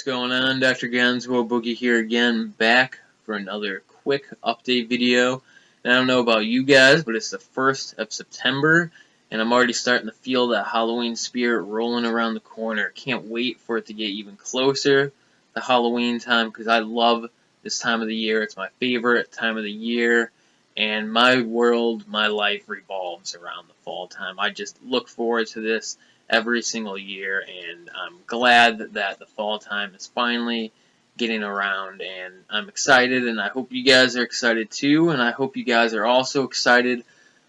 going on? Dr. Gonzo Boogie here again, back for another quick update video. And I don't know about you guys, but it's the 1st of September, and I'm already starting to feel that Halloween spirit rolling around the corner. Can't wait for it to get even closer to Halloween time, because I love this time of the year. It's my favorite time of the year, and my world, my life revolves around the fall time. I just look forward to this every single year, and I'm glad that the fall time is finally getting around, and I'm excited, and I hope you guys are excited too, and I hope you guys are also excited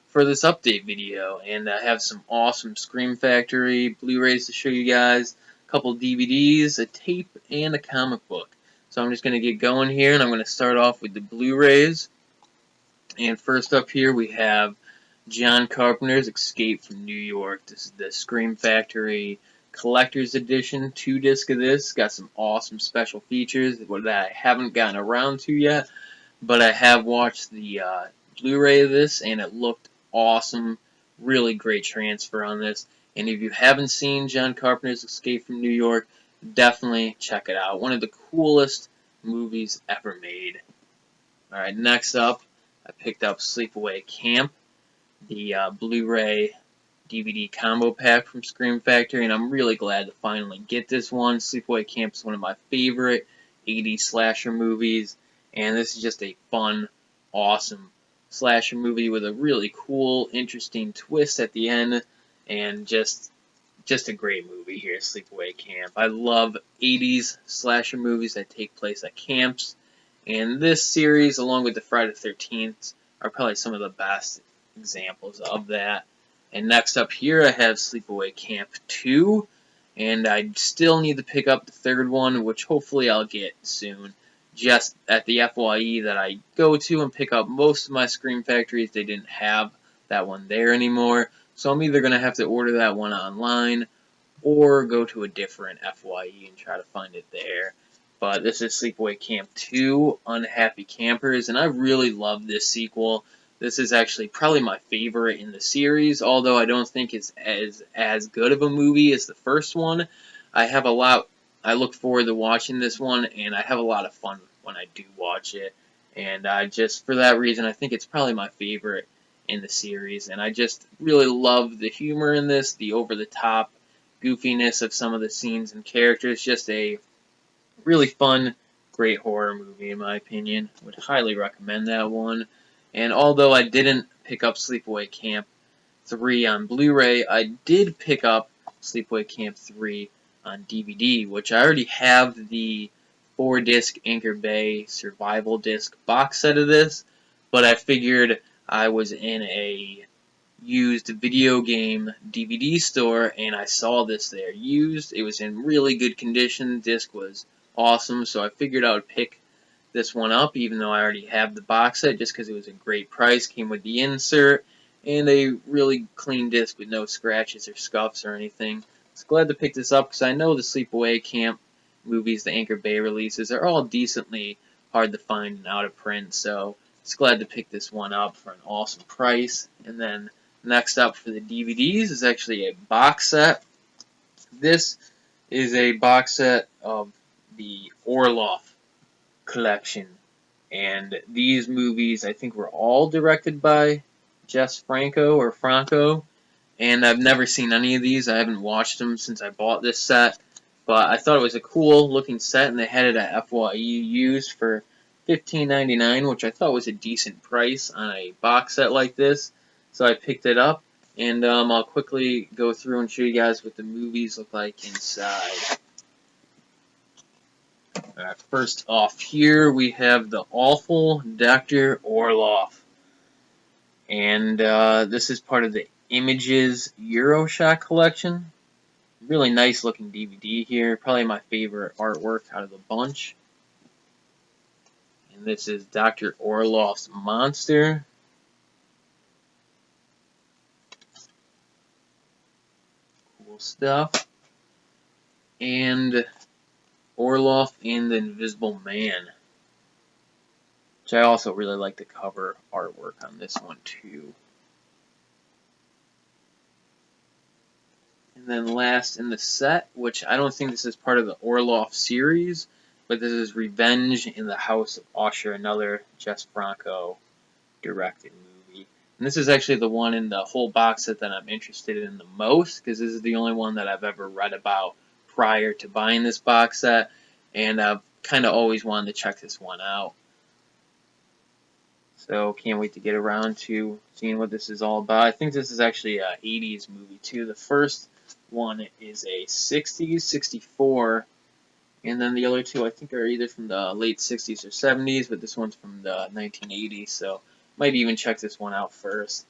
for this update video. And I have some awesome Scream Factory Blu-rays to show you guys, a couple DVDs, a tape, and a comic book. So I'm just going to get going here, and I'm going to start off with the Blu-rays. And first up here we have John Carpenter's Escape from New York. This is the Scream Factory Collector's Edition, 2-disc of this. Got some awesome special features that I haven't gotten around to yet, but I have watched the Blu-ray of this, and it looked awesome. Really great transfer on this. And if you haven't seen John Carpenter's Escape from New York, definitely check it out. One of the coolest movies ever made. Alright, next up, I picked up Sleepaway Camp, the Blu-ray DVD combo pack from Scream Factory, and I'm really glad to finally get this one. Sleepaway Camp is one of my favorite 80s slasher movies, and this is just a fun, awesome slasher movie with a really cool, interesting twist at the end, and just a great movie here, Sleepaway Camp. I love 80s slasher movies that take place at camps, and this series, along with the Friday the 13th, are probably some of the best examples of that. And next up here I have Sleepaway Camp 2, and I still need to pick up the third one, which hopefully I'll get soon. Just at the FYE that I go to and pick up most of my Scream Factories, they didn't have that one there anymore, so I'm either going to have to order that one online or go to a different FYE and try to find it there. But this is Sleepaway Camp 2, Unhappy Campers, and I really love this sequel. This is actually probably my favorite in the series, although I don't think it's as good of a movie as the first one. I look forward to watching this one, and I have a lot of fun when I do watch it. And for that reason, I think it's probably my favorite in the series. And I just really love the humor in this, the over-the-top goofiness of some of the scenes and characters. Just a really fun, great horror movie, in my opinion. Would highly recommend that one. And although I didn't pick up Sleepaway Camp 3 on Blu-ray, I did pick up Sleepaway Camp 3 on DVD, which I already have the 4-disc Anchor Bay Survival Disc box set of this, but I figured I was in a used video game DVD store, and I saw this there used. It was in really good condition. Disc was awesome, so I figured I would pick this one up, even though I already have the box set, just because it was a great price. Came with the insert and a really clean disc with no scratches or scuffs or anything. So glad to pick this up, because I know the Sleepaway Camp movies, the Anchor Bay releases, are all decently hard to find and out of print, so just glad to pick this one up for an awesome price. And then next up for the DVDs is actually a box set. This is a box set of the Orloff collection, and these movies I think were all directed by Jess Franco, and I've never seen any of these. I haven't watched them since I bought this set, but I thought it was a cool looking set, and they had it at FYE used for $15.99, which I thought was a decent price on a box set like this, so I picked it up, and I'll quickly go through and show you guys what the movies look like inside. First off here, we have the awful Dr. Orloff. And this is part of the Images Euroshock collection. Really nice looking DVD here. Probably my favorite artwork out of the bunch. And this is Dr. Orloff's Monster. Cool stuff. And Orloff and the Invisible Man, which I also really like the cover artwork on this one too. And And then last in the set, which I don't think this is part of the Orloff series, but this is Revenge in the House of Usher, another Jess Franco directed movie. And this is actually the one in the whole box set that I'm interested in the most, because this is the only one that I've ever read about prior to buying this box set, and I've kind of always wanted to check this one out. So can't wait to get around to seeing what this is all about. I think this is actually a 80s movie too. The first one is a 60s, 64, and then the other two I think are either from the late 60s or 70s, but this one's from the 1980s, so might even check this one out first.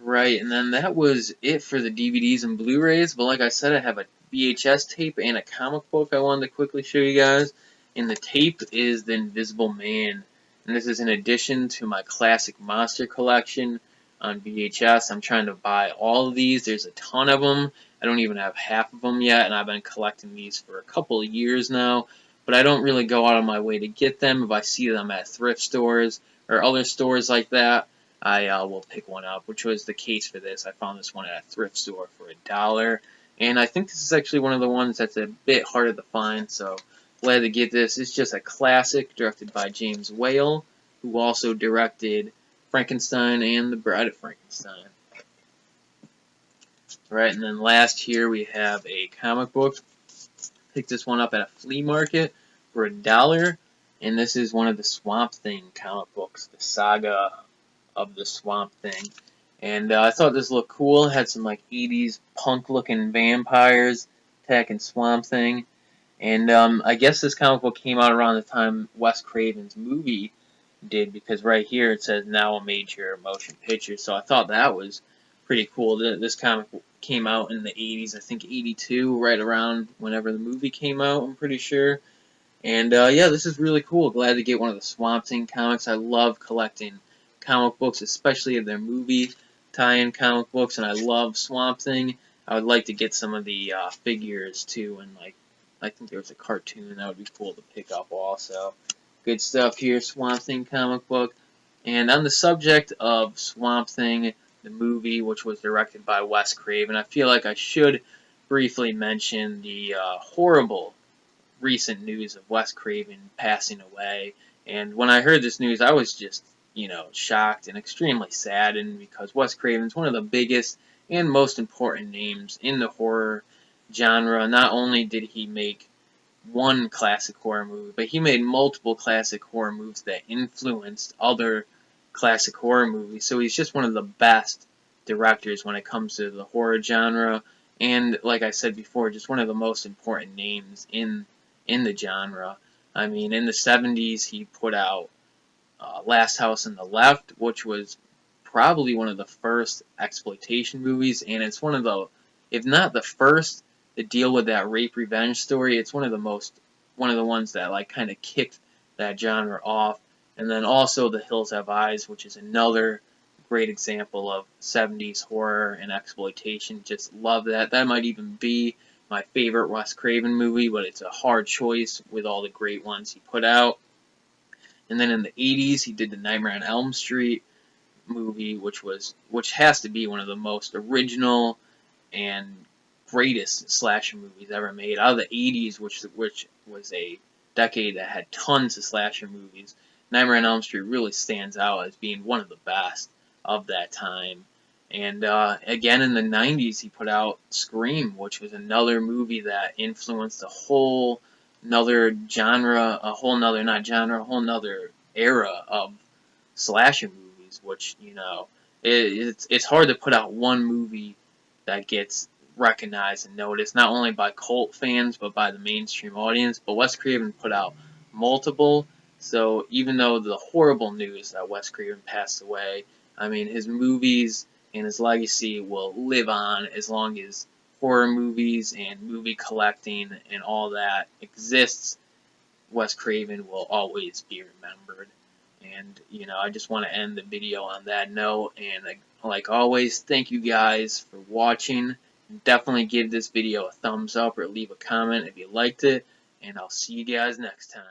Right, and then that was it for the DVDs and Blu-rays, but like I said, I have a VHS tape and a comic book I wanted to quickly show you guys. And the tape is The Invisible Man, and this is in addition to my classic monster collection on VHS. I'm trying to buy all of these. There's a ton of them. I don't even have half of them yet, and I've been collecting these for a couple of years now, but I don't really go out of my way to get them. If I see them at thrift stores or other stores like that, I will pick one up, which was the case for this. I found this one at a thrift store for $1, and I think this is actually one of the ones that's a bit harder to find, so glad to get this. It's just a classic directed by James Whale, who also directed Frankenstein and The Bride of Frankenstein. Right, and then last here we have a comic book. Picked this one up at a flea market for $1, and this is one of the Swamp Thing comic books, the Saga of the Swamp Thing. And I thought this looked cool. It had some like 80s punk-looking vampires attacking Swamp Thing. And I guess this comic book came out around the time Wes Craven's movie did, because right here it says now a major motion picture. So I thought that was pretty cool. This comic came out in the 80s, I think 82, right around whenever the movie came out, I'm pretty sure. And yeah, this is really cool. Glad to get one of the Swamp Thing comics. I love collecting comic books, especially of their movie tie-in comic books, and I love Swamp Thing. I would like to get some of the figures too, and like I think there was a cartoon that would be cool to pick up also. Good stuff here, Swamp Thing comic book. And on the subject of Swamp Thing, the movie, which was directed by Wes Craven, I feel like I should briefly mention the horrible recent news of Wes Craven passing away. And when I heard this news, I was just, shocked and extremely saddened, because Wes Craven's one of the biggest and most important names in the horror genre. Not only did he make one classic horror movie, but he made multiple classic horror movies that influenced other classic horror movies. So he's just one of the best directors when it comes to the horror genre. And like I said before, just one of the most important names in the genre. I mean, in the 70s, he put out Last House on the Left, which was probably one of the first exploitation movies, and it's one of the, if not the first, to deal with that rape revenge story. It's one of the ones that like kind of kicked that genre off. And then also The Hills Have Eyes, which is another great example of 70s horror and exploitation. Just love that. That might even be my favorite Wes Craven movie, but it's a hard choice with all the great ones he put out. And then in the 80s, he did the Nightmare on Elm Street movie, which has to be one of the most original and greatest slasher movies ever made. Out of the 80s, which was a decade that had tons of slasher movies, Nightmare on Elm Street really stands out as being one of the best of that time. And again, in the 90s, he put out Scream, which was another movie that influenced a whole nother genre, a whole nother, not genre, a whole nother era of slasher movies, which, it's hard to put out one movie that gets recognized and noticed, not only by cult fans, but by the mainstream audience. But Wes Craven put out multiple, so even though the horrible news that Wes Craven passed away, I mean, his movies and his legacy will live on as long as horror movies and movie collecting and all that exists. Wes Craven will always be remembered. And, I just want to end the video on that note. And like always, thank you guys for watching. Definitely give this video a thumbs up or leave a comment if you liked it. And I'll see you guys next time.